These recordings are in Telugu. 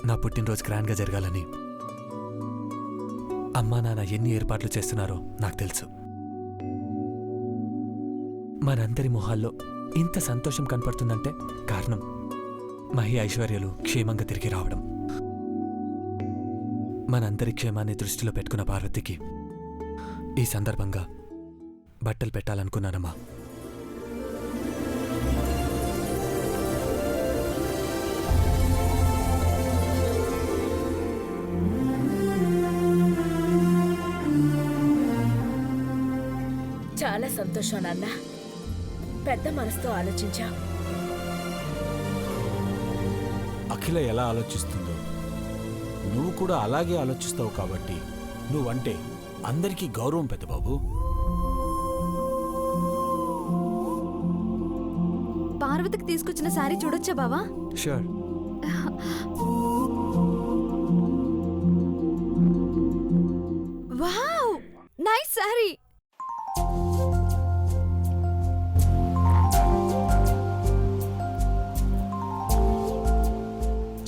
నా పుట్టినరోజు గ్రాండ్గా జరగాలని అమ్మా నాన్న ఎన్ని ఏర్పాట్లు చేస్తున్నారో నాకు తెలుసు. మనందరి మొహాల్లో ఇంత సంతోషం కనపడుతుందంటే కారణం మహి ఐశ్వర్యలు క్షేమంగా తిరిగి రావడం. మనందరి క్షేమాన్ని దృష్టిలో పెట్టుకున్న పార్వతికి ఈ సందర్భంగా బట్టలు పెట్టాలనుకున్నానమ్మా. చాలా సంతోషం నాన్న, పెద్ద మనసుతో ఆలోచించా. అఖిల ఎలా ఆలోచిస్తుందో నువ్వు కూడా అలాగే ఆలోచిస్తావు కాబట్టి నువ్వంటే అందరికీ గౌరవం పెద్దబాబు. పార్వతికి తీసుకొచ్చిన శారీ చూడొచ్చా బావా? షూర్. Wow, nice sari.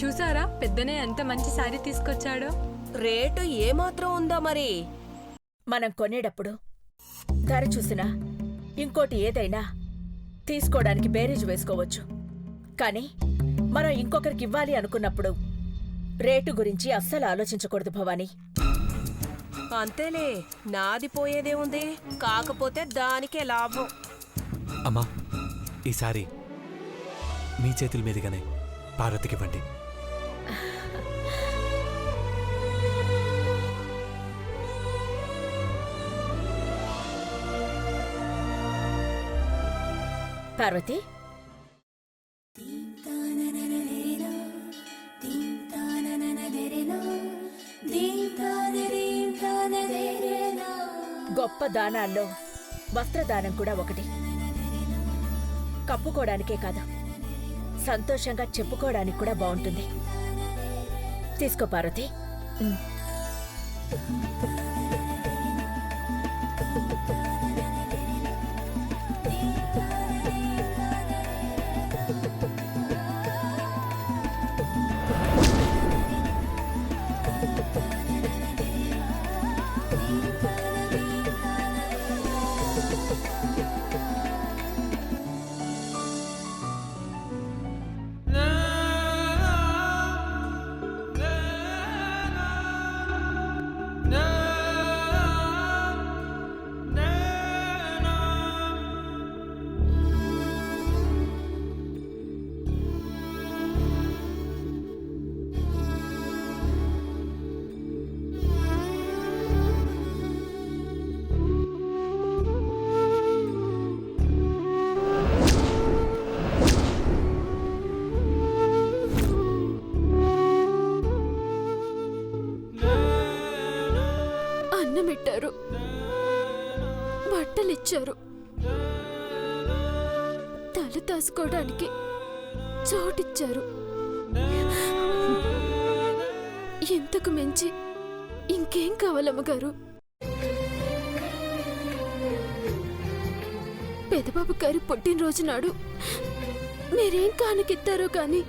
చూసారా పెద్దనే ఎంత మంచి శారీ తీసుకొచ్చాడో. రేటు ఏమాత్రం ఉందా మరి? మనం కొనేటప్పుడు ధర చూసినా ఇంకోటి ఏదైనా తీసుకోవడానికి బేరీజు వేసుకోవచ్చు. కానీ మనం ఇంకొకరికి ఇవ్వాలి అనుకున్నప్పుడు రేటు గురించి అస్సలు ఆలోచించకూడదు భవానీ. అంతేలే, నాది పోయేదే ఉంది, కాకపోతే దానికే లాభం. అమ్మా, ఈసారి మీ చేతుల మీదుగానే పార్వతికి ఇవ్వండి. పార్వతి, గొప్ప దానాల్లో వస్త్రదానం కూడా ఒకటి. కప్పుకోవడానికే కాదు, సంతోషంగా చెప్పుకోవడానికి కూడా బాగుంటుంది. తీసుకో పార్వతి. అన్నమిట్టారు, బట్టలిచ్చారు, తల దాసుకోవడానికి చోటిచ్చారు. ఇంతకు మించి ఇంకేం కావాలమ్మగారు? పెదబాబు గారి పుట్టినరోజు నాడు మీరేం కానుకిస్తారో కానీ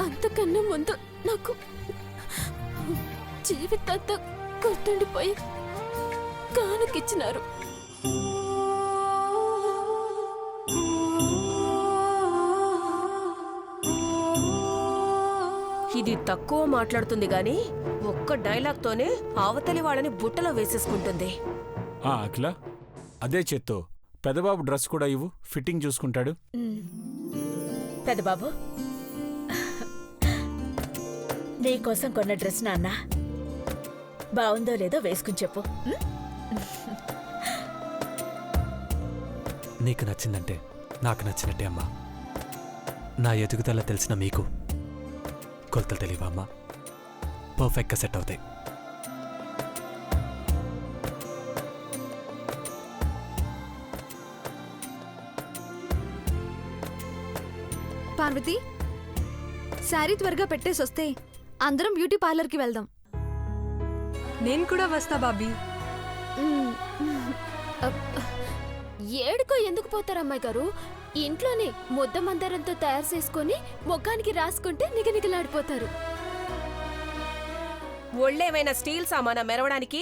అంతకన్నా ముందు నాకు జీవితంతా గుర్తుండిపోయి కానుకిచ్చినారు. ఇది తక్కువ మాట్లాడుతుంది గాని ఒక్క డైలాగ్తోనే అవతలి వాళ్ళని బుట్టలో వేసేసుకుంటుంది. అఖిల, అదే చేత్తో పెద్దబాబు డ్రెస్ కూడా ఇవ్వు, ఫిట్టింగ్ చూసుకుంటాడు. పెద్దబాబు, నీకోసం కొన్న డ్రెస్ నాన్న, బావుందో లేదో వేసుకుని చెప్పు. నీకు నచ్చిందంటే నాకు నచ్చినట్టే అమ్మా. నా ఎదుగుదల తెలిసిన మీకు కొలతలు తెలియవా అమ్మా? పర్ఫెక్ట్గా సెట్ అవుతాయి. పార్వతి, శారీ త్వరగా పెట్టేసొస్తే అందరం బ్యూటీ పార్లర్కి వెళ్దాం. నేను కూడా వస్తా బాబీ. ఏడుకో ఎందుకు పోతారమ్మాయి గారు? ఇంట్లోనే ముద్ద మందారంతో తయారు చేసుకొని ముఖానికి రాసుకుంటే నిగనిగలాడిపోతారు. ఒళ్ళేమైనా స్టీల్ సామానా మెరవడానికి?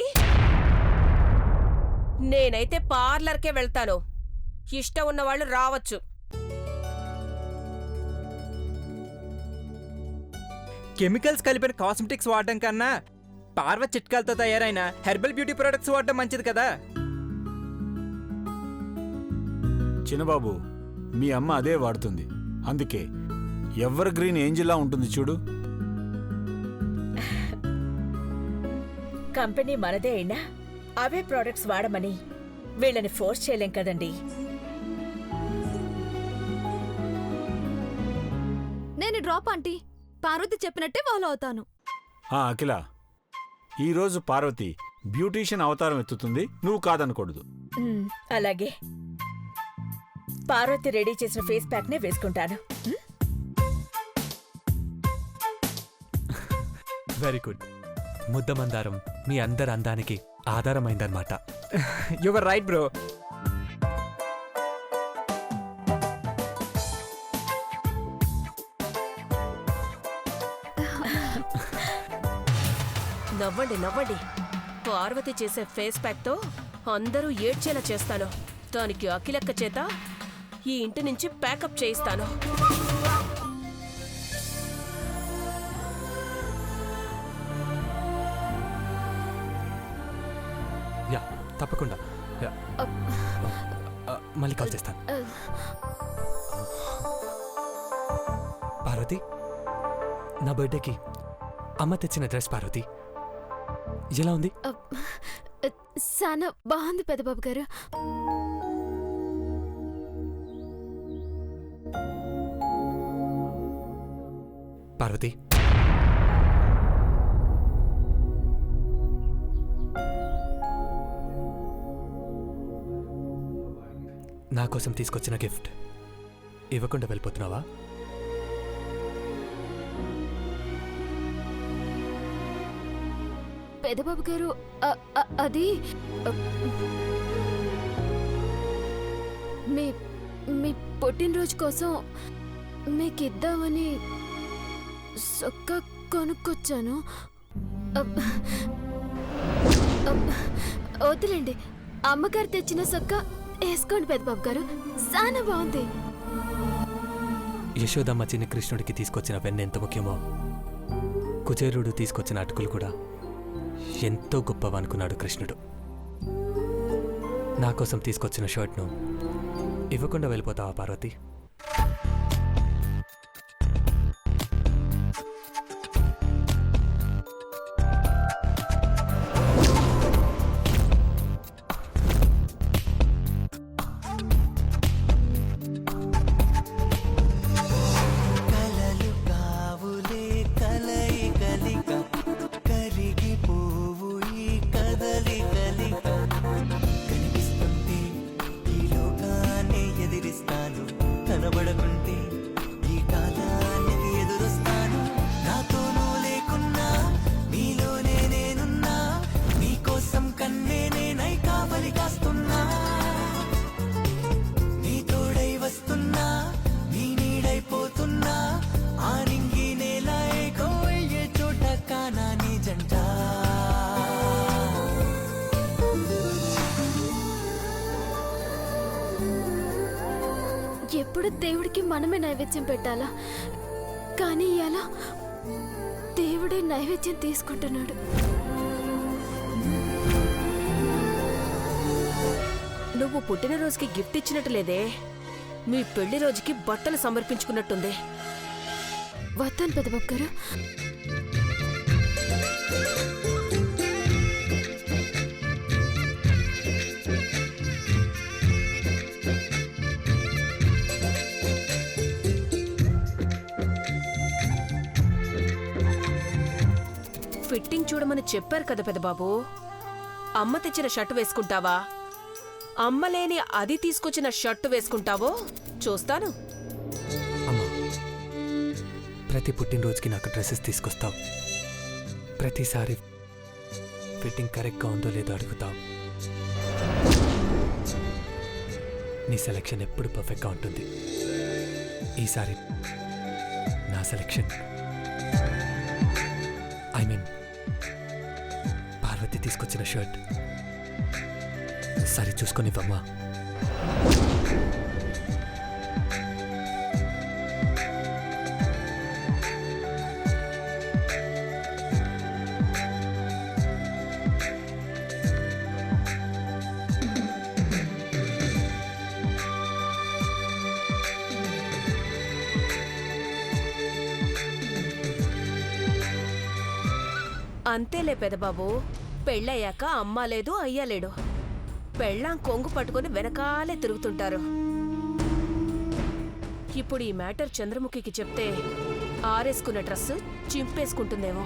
నేనైతే పార్లర్కే వెళ్తాను. ఇష్టం ఉన్నవాళ్ళు రావచ్చు. కెమికల్స్ కలిపిన కాస్మెటిక్స్ వాడడం కన్నా పార్వ చిట్కాలతో తయారైన హెర్బల్ బ్యూటీ ప్రొడక్ట్స్ వాడడం మంచిది కదా. చిన్నబాబు, మీ అమ్మ అదే వాడుతుంది. అందుకే ఎవర్ గ్రీన్ ఏంజిల్లా ఉంటుంది చూడు. కంపెనీ మనదే అయినా అవే ప్రోడక్ట్స్ వాడమని వీళ్ళని ఫోర్స్ చేయలేం కదండి. నేను డ్రాప్ ఆంటీ. పార్వతి చెప్పినట్టే ఫాలో అవుతాను. అఖిల, ఈరోజు పార్వతి బ్యూటీషియన్ అవతారం ఎత్తుతుంది, నువ్వు కాదనకూడదు. అలాగే పార్వతి రెడీ చేసిన ఫేస్ ప్యాక్ నే వేసుకుంటాను. Very good. ముద్దమందారం మీ అందరి అందానికి ఆధారమైందన్నమాట. Your right bro. నవ్వండి నవ్వండి. పార్వతి చేసే ఫేస్ ప్యాక్తో అందరూ ఏడ్చేలా చేస్తాను. దానికి అఖిలక్క చేత ఈ ఇంటి నుంచి ప్యాకప్ చేయిస్తాను. యా, తప్పకుండా. యా. మళ్ళీ కాల్ చేస్తాను. పార్వతి, నా బర్త్డేకి అమ్మ తెచ్చిన డ్రెస్ పార్వతి ఎలా ఉంది? చాలా బాగుంది పెద్దబాబు గారు. పార్వతి, నా కోసం తీసుకొచ్చిన గిఫ్ట్ ఇవ్వకుండా వెళ్ళిపోతున్నావా? పెద్దబాబు గారు, అది మీ పుట్టినరోజు కోసం మీకిద్దామని సొక్క కొనుక్కొచ్చాను. వద్దులేండి, అమ్మగారు తెచ్చిన సొక్క వేసుకోండి పెద్దబాబు గారు, చాలా బాగుంది. యశోదమ్మ చిన్న కృష్ణుడికి తీసుకొచ్చిన వెన్న ఎంత ముఖ్యమో కుచేరుడు తీసుకొచ్చిన అటుకులు కూడా ఎంతో గొప్పవనుకున్నాడు కృష్ణుడు. నా కోసం తీసుకొచ్చిన షర్ట్ను ఇవ్వకుండా వెళ్ళిపోతావా పార్వతి? ఎప్పుడు దేవుడికి మనమే నైవేద్యం పెట్టాలా, కానీ ఇలా దేవుడే నైవేద్యం తీసుకుంటున్నాడు. నువ్వు పుట్టినరోజుకి గిఫ్ట్ ఇచ్చినట్టు లేదే. మీ పెళ్లి రోజుకి బట్టలు సమర్పించుకున్నట్టుంది. వస్తాను పెద్దబాబు గారు. ఫిట్టింగ్ చూడమని చెప్పారు కదా పెద్దబాబు. అమ్మ తెచ్చిన షర్టు వేసుకుంటావా, అమ్మ లేని అది తీసుకొచ్చిన షర్టు వేసుకుంటావో చూస్తాను. అమ్మా, ప్రతి పుట్టినరోజుకి నాకు డ్రెస్సెస్ తీసుకొస్తావు. ప్రతిసారి ఫిట్టింగ్ కరెక్ట్గా ఉందో లేదో అడుగుతావు. నీ సెలెక్షన్ ఎప్పుడు పర్ఫెక్ట్గా ఉంటుంది. ఈసారి నా సెలెక్షన్, ఐ మీన్ నచ్చిన షర్ట్ సరి చూసుకొనివ్వమ్మా. అంతేలే పెదబాబు, పెళ్ళయ్యాక అమ్మ లేదు అయ్యా లేడు. పెళ్ళాం కొంగు పట్టుకుని వెనకాలే తిరుగుతుంటారు. ఇప్పుడు ఈ మ్యాటర్ చంద్రముఖికి చెప్తే ఆరేసుకున్న డ్రెస్సు చింపేసుకుంటుందేమో.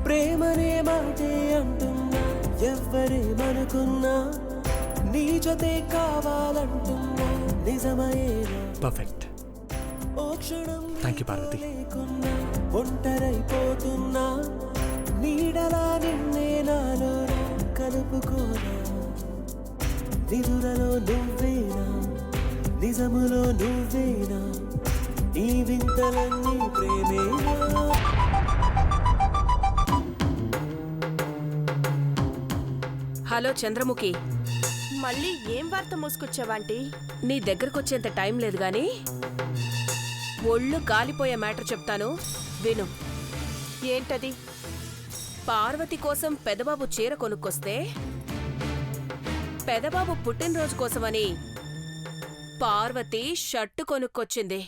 ప్రేమనే మాటే అంటున్నా, ఎవ్వరేమనుకున్నా నీ జొతే కావాలంటున్నా నిజమయేనా? పర్ఫెక్ట్. ఓ క్షణం థ్యాంక్ యూ పార్వతి. లేకున్నా ఒంటరైపోతున్నా, నీడలా నిన్నే నాలో కలుపుకోనా. నిదురలో నువ్వేనా, నిజములో నువ్వేనా, ఈ వింతలన్నీ ప్రేమేనా? హలో చంద్రముఖి, మళ్ళీ ఏం వార్త మోసుకొచ్చావాంటీ? నీ దగ్గరకొచ్చేంత టైం లేదు గాని ఒళ్ళు కాలిపోయే మ్యాటర్ చెప్తాను విను. ఏంటది? పార్వతి కోసం పెదబాబు చీర కొనుక్కొస్తే పెదబాబు పుట్టినరోజు కోసమని పార్వతి షర్టు కొనుక్కొచ్చింది.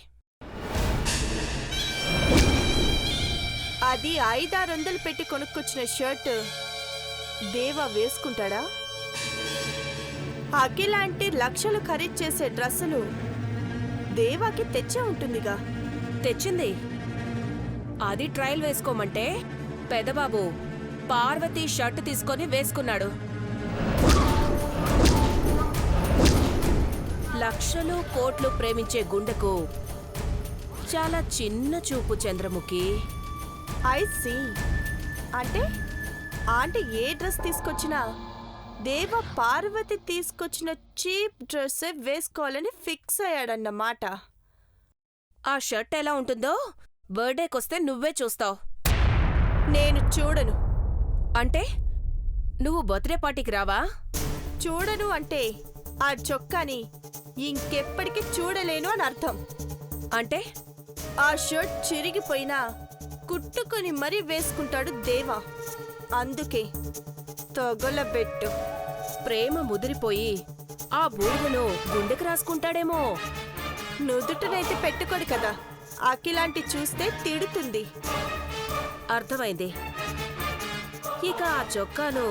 అది 500-600 పెట్టి కొనుక్కొచ్చిన షర్ట్ దేవా వేసుకుంటాడా? అఖిలాంటి లక్షలు ఖరీదు చేసే డ్రెస్సులు దేవాకి తెచ్చే ఉంటుందిగా. తెచ్చింది. అది ట్రయల్ వేసుకోమంటే పెదబాబు పార్వతి షర్టు తీసుకొని వేసుకున్నాడు. లక్షలు కోట్లు ప్రేమించే గుండెకు చాలా చిన్న చూపు చంద్రముఖి. I see. అంటే ఆంటీ ఏ డ్రెస్ తీసుకొచ్చినా దేవ పార్వతి తీసుకొచ్చిన చీప్ డ్రెస్ వేసుకోవాలని ఫిక్స్ అయ్యాడన్నమాట. ఆ షర్ట్ ఎలా ఉంటుందో బర్త్డేకొస్తే నువ్వే చూస్తావు. నేను చూడను. అంటే నువ్వు బర్త్డే పార్టీకి రావా? చూడను అంటే ఆ చొక్కాని ఇంకెప్పటికీ చూడలేను అని అర్థం. అంటే ఆ షర్ట్ చిరిగిపోయినా కుట్టుకొని మరీ వేసుకుంటాడు దేవా. అందుకే తగలబెట్టు. ప్రేమ ముదిరిపోయి ఆ బూడిదను గుండెకి రాసుకుంటాడేమో. నుదుటనైతే పెట్టుకోడు కదా, అఖిలాంటి చూస్తే తిడుతుంది. అర్థమైంది. ఇక ఆ చొక్కాను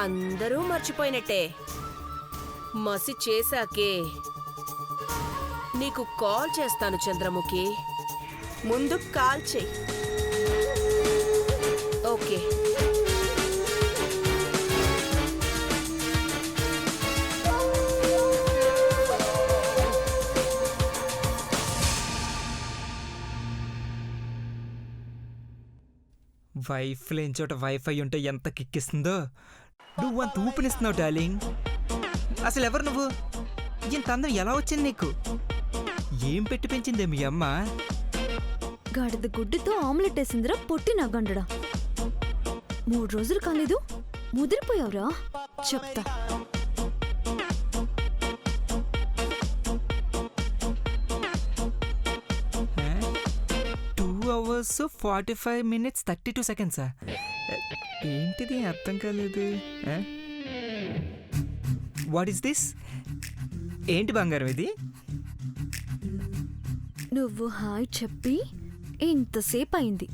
అందరూ మర్చిపోయినట్టే. మసి చేశాకే నీకు కాల్ చేస్తాను చంద్రముఖి. ముందు కాల్ చెయ్యి. ఓకే. వైఫ్ లేని చోట వైఫై ఉంటే ఎంత కిక్కిస్తుందో. నువ్వు అంత ఊపినిస్తున్నావు డార్లింగ్. అసలు ఎవరు నువ్వు? ఇంత అందం ఎలా వచ్చింది నీకు? ఏం పెట్టి పెంచిందే మీ అమ్మ? గాడిద గుడ్డుతో ఆమ్లెట్ వేసిందిరా పొట్టి నా గండడా. 3 రోజులు కాలేదు ముదిరిపోయావురా. చెప్తా. ఆ? 2 hours 45 minutes 32 seconds. ఏంటిది అర్థం కాలేదు. What is this? ఏంటి బంగారం ఇది? నువ్వు హాయ్ చెప్పి ఇంతసేపు అయింది.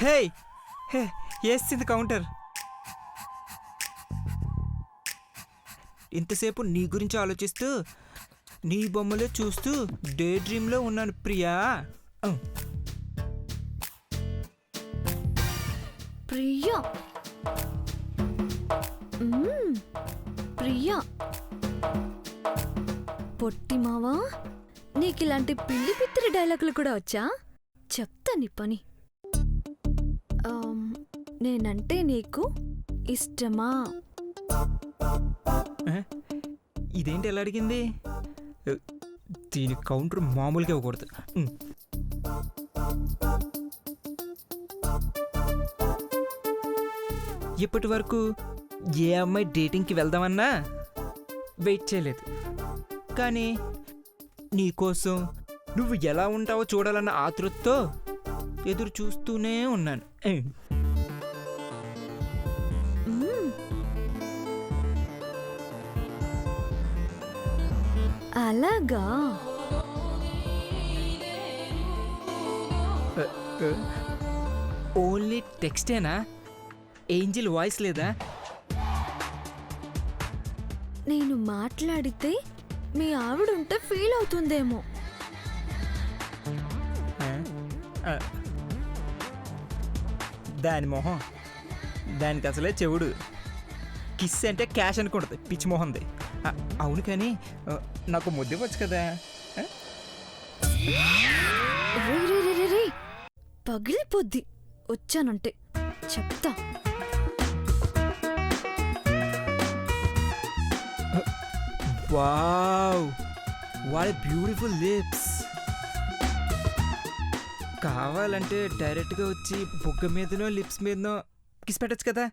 హే హే వేసింది కౌంటర్. ఇంతసేపు నీ గురించి ఆలోచిస్తూ నీ బొమ్మలే చూస్తూ డే డ్రీమ్లో ఉన్నాను ప్రియా. ప్రియా ప్రియా పొట్టి మావా, నీకిలాంటి పిల్లి పిత్తిరి డైలాగులు కూడా వచ్చా? చెప్తా నీ పని. నేనంటే నీకు ఇష్టమా? ఇదేంటి ఎలా అడిగింది? దీని కౌంటర్ మామూలుగా ఇవ్వకూడదు. ఇప్పటి వరకు ఏ అమ్మాయి డేటింగ్కి వెళ్దామన్నా వెయిట్ చేయలేదు, కానీ నీకోసం నువ్వు ఎలా ఉంటావో చూడాలన్న ఆతృతతో ఎదురు చూస్తూనే ఉన్నాను. అలాగా? ఓన్లీ టెక్స్టేనా? ఏంజిల్ వాయిస్ లేదా? నేను మాట్లాడితే మీ ఆవిడ ఉంటే ఫీల్ అవుతుందేమో. దాని మొహం, దానికి అసలే చెవుడు. కిస్ అంటే క్యాష్ అనుకుంటుంది, పిచ్చి మొహంది. అవును, కానీ నాకు ముద్దు వచ్చు కదా. రే రే రే రే రే, పగిలిపోద్ది వచ్చానంటే చెప్తా. Wow, what beautiful lips. కావాలంటే డైరెక్ట్గా వచ్చి బొగ్గ మీదనో లిప్స్ మీదనో కిస్ పెట్టచ్చు కదా.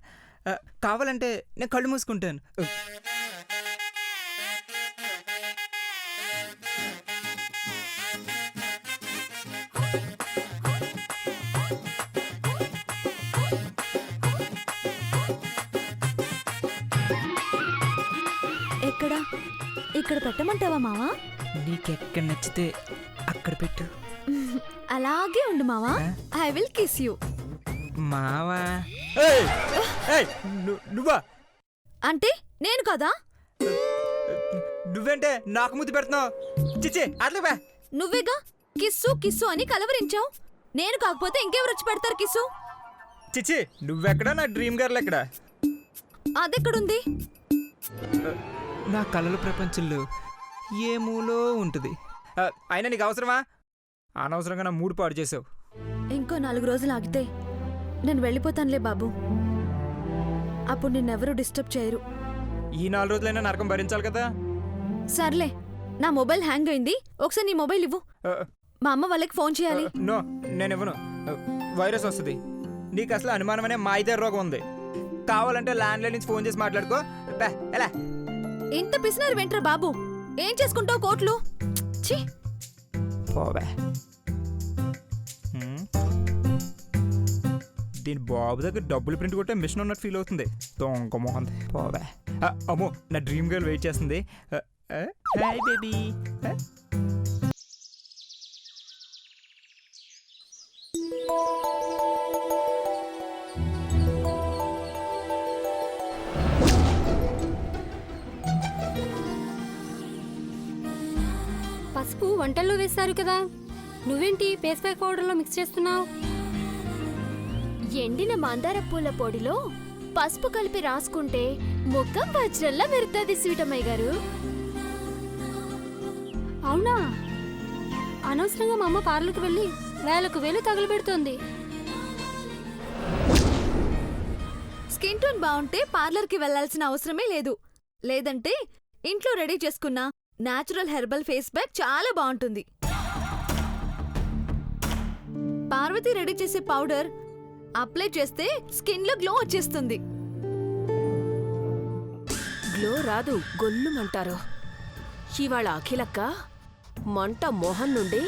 కావాలంటే నేను కళ్ళు మూసుకుంటాను. ఎక్కడ? ఇక్కడ పెట్టమంటావా మావా? నీకెక్కడ నచ్చితే అక్కడ పెట్టు. అలాగే ఉండు మావా. I will kiss you. మావా? నువ్వా? అంటే నేను కదా? నువ్వేంటే నాకు ముద్దు పెడుతున్నావు? చిచ్చి అట్లా బా. నువ్వేగా కిస్సు కిస్సు అని కలవరించావు. నేను కాకపోతే ఇంకెవరు వచ్చి పెడతారు కిస్సు? చిచ్చి నువ్వెక్కడా, నా డ్రీమ్ గర్ల్ ఎక్కడా? అదెక్కడుంది? నా కలల ప్రపంచంలో ఏ మూలో ఉంటుంది. అయినా నీకు అవసరమా? అనవసరంగా నా మూడు పాడు చేసావు. ఇంకో 4 రోజులు ఆగితే నేను వెళ్ళిపోతానులే బాబు. అప్పుడు నిన్నెవరూ డిస్టర్బ్ చేయరు. ఈ 4 రోజులైనా నరకం భరించాలి కదా. సర్లే, నా మొబైల్ హ్యాంగ్ అయింది. ఒకసారి నీ మొబైల్ ఇవ్వు. మా అమ్మ వాళ్ళకి ఫోన్ చేయాలి. నో, నేను ఇవ్వను. వైరస్ వస్తుంది. నీకు అసలు అనుమానమనే మాయిదారు రోగం ఉంది. కావాలంటే ల్యాండ్ లైన్ నుంచి ఫోన్ చేసి మాట్లాడుకో. ఎలా? ఇంత పిసినారు వెంట్రా బాబు. ఏం చేసుకుంటావు కోట్లు? ఛీ, పోవే. దీని బాబు దగ్గర డబ్బులు ప్రింట్ కొట్టే మిషన్ ఉన్నట్టు ఫీల్ అవుతుంది. దొంగ మొహం. పోవే. అమ్మో, నా డ్రీమ్ గర్ల్ వెయిట్ చేస్తుంది. Hi baby. పసుపు వంటల్లో వేస్తారు కదా, నువ్వేంటి ఫేస్ ప్యాక్ పౌడర్లో మిక్స్ చేస్తున్నావు? ఎండిన మందార పూల పొడిలో పసుపు కలిపి రాసుకుంటే ముఖం వజ్రంలా మెరుతుంది స్వీటమ్మాయి గారు. అవునా? అనవసరంగా మా అమ్మ పార్లర్కి వెళ్ళి వేలకు వేలు తగలబెడుతోంది. స్కిన్ టోన్ బాగుంటే పార్లర్కి వెళ్లాల్సిన అవసరమే లేదు. లేదంటే ఇంట్లో రెడీ చేసుకున్న న్యాచురల్ హెర్బల్ ఫేస్ ప్యాక్ చాలా బాగుంటుంది. పార్వతి రెడీ చేసే పౌడర్ అప్లై చేస్తే స్కిన్ లో గ్లో వచ్చేస్తుంది. గ్లో రాదు, గొల్లుమంటారు. ఇవాళ అఖిలక్క మంట మొహం నుండి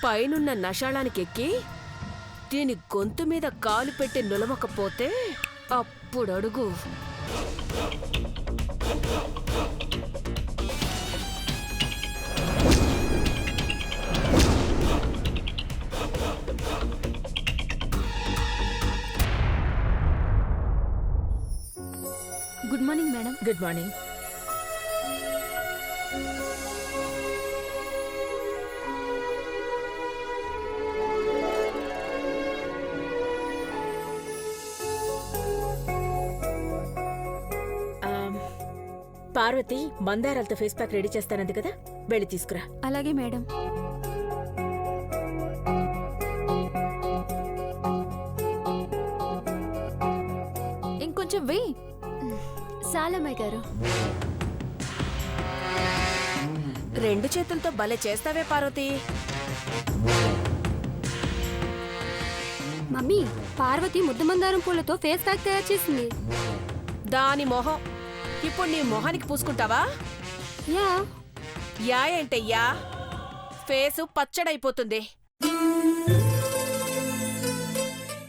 పైనున్న నషాళానికి ఎక్కి దీని గొంతు మీద కాలు పెట్టి నిలవకపోతే అప్పుడు అడుగు. Good morning madam. Good morning. Parvati మందారాలతో ఫేస్ ప్యాక్ రెడీ చేస్తానంది కదా, వెళ్ళి తీసుకురా. అలాగే మేడం. ఇంకొంచెం వెయ్యి. సాలమ్మాయి గారు. రెండు చేతులతో భలే చేస్తావే పార్వతి. మమ్మీ, పార్వతి ముద్దమందారం పూలతో ఫేస్ ప్యాక్ తయారు చేసింది. దాని మొహం ఇప్పుడు నీ మొహానికి పూసుకుంటావా? యా. యా ఏంటయ్యా, ఫేసు పచ్చడైపోతుంది.